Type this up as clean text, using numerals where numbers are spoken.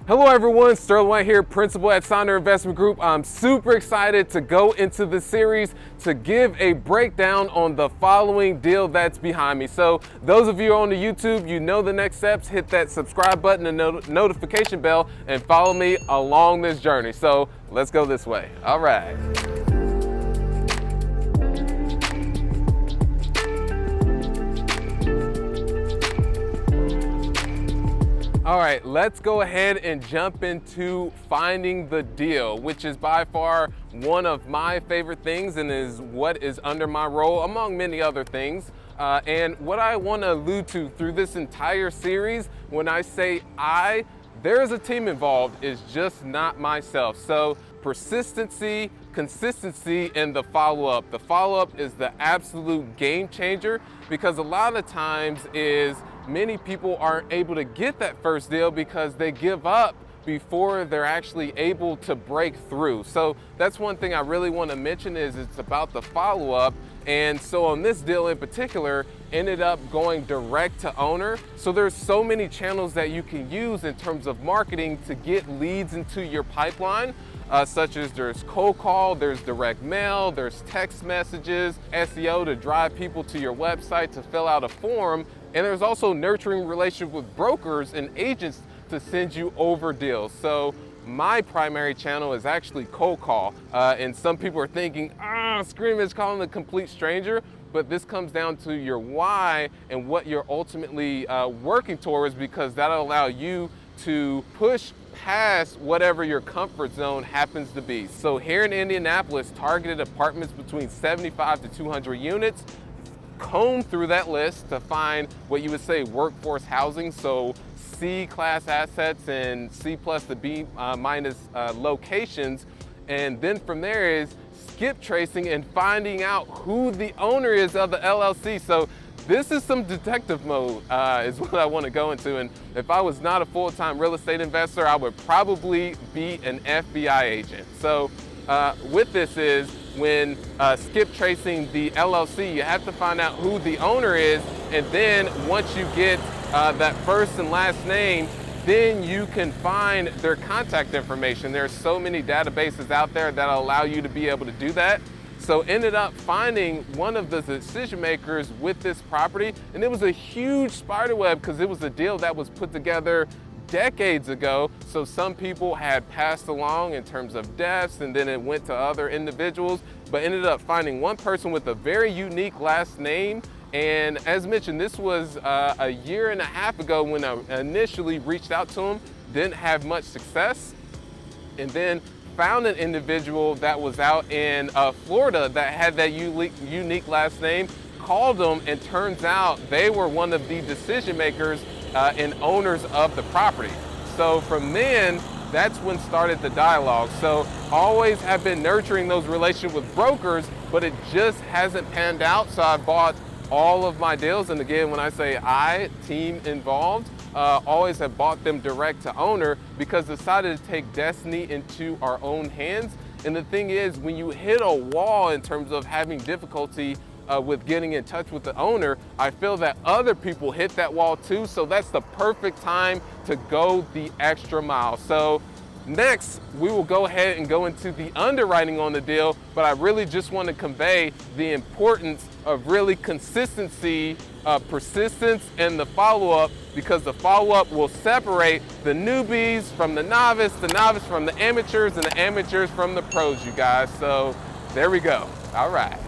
Hello everyone, Sterling Whi here, principal at Sonder Investment Group. I'm super excited to go into the series to give a breakdown on the following deal that's behind me. So those of you on the YouTube, you know the next steps. Hit that subscribe button and notification bell and follow me along this journey. So let's go this way. All right. All right, let's go ahead and jump into finding the deal, which is by far one of my favorite things and is what is under my role, among many other things. And what I want to allude to through this entire series, when I say there is a team involved, is just not myself. So persistency, consistency, and the follow-up. The follow-up is the absolute game changer, because a lot of times many people aren't able to get that first deal because they give up before they're actually able to break through. So that's one thing I really want to mention, is it's about the follow-up. And so on this deal in particular, ended up going direct to owner. So there's so many channels that you can use in terms of marketing to get leads into your pipeline, such as there's cold call, there's direct mail, there's text messages, SEO to drive people to your website to fill out a form, and there's also nurturing relationship with brokers and agents to send you over deals. So my primary channel is actually cold call, and some people are thinking, Scream is calling a complete stranger, but this comes down to your why and what you're ultimately working towards, because that'll allow you to push past whatever your comfort zone happens to be. So here in Indianapolis, targeted apartments between 75 to 200 units, comb through that list to find what you would say workforce housing, so C-class assets and C plus to B minus locations. And then from there is skip tracing and finding out who the owner is of the LLC. So this is some detective mode is what I want to go into. And if I was not a full-time real estate investor, I would probably be an FBI agent. So with this is, when skip tracing the LLC, you have to find out who the owner is, and then once you get that first and last name, then you can find their contact information. There's so many databases out there that allow you to be able to do that. So ended up finding one of the decision makers with this property, and it was a huge spider web because it was a deal that was put together decades ago. So some people had passed along in terms of deaths, and then it went to other individuals, but ended up finding one person with a very unique last name. And as mentioned, this was a year and a half ago when I initially reached out to him, didn't have much success, and then found an individual that was out in Florida that had that unique last name, called them, and turns out they were one of the decision makers and owners of the property. So from then, that's when started the dialogue. So always have been nurturing those relationships with brokers, but it just hasn't panned out. So I bought all of my deals, and again, when I say team involved, always have bought them direct to owner, because decided to take destiny into our own hands. And the thing is, when you hit a wall in terms of having difficulty with getting in touch with the owner, I feel that other people hit that wall too. So that's the perfect time to go the extra mile. So next, we will go ahead and go into the underwriting on the deal, but I really just want to convey the importance of really consistency, persistence, and the follow-up, because the follow-up will separate the newbies from the novice from the amateurs, and the amateurs from the pros, you guys. So there we go. All right.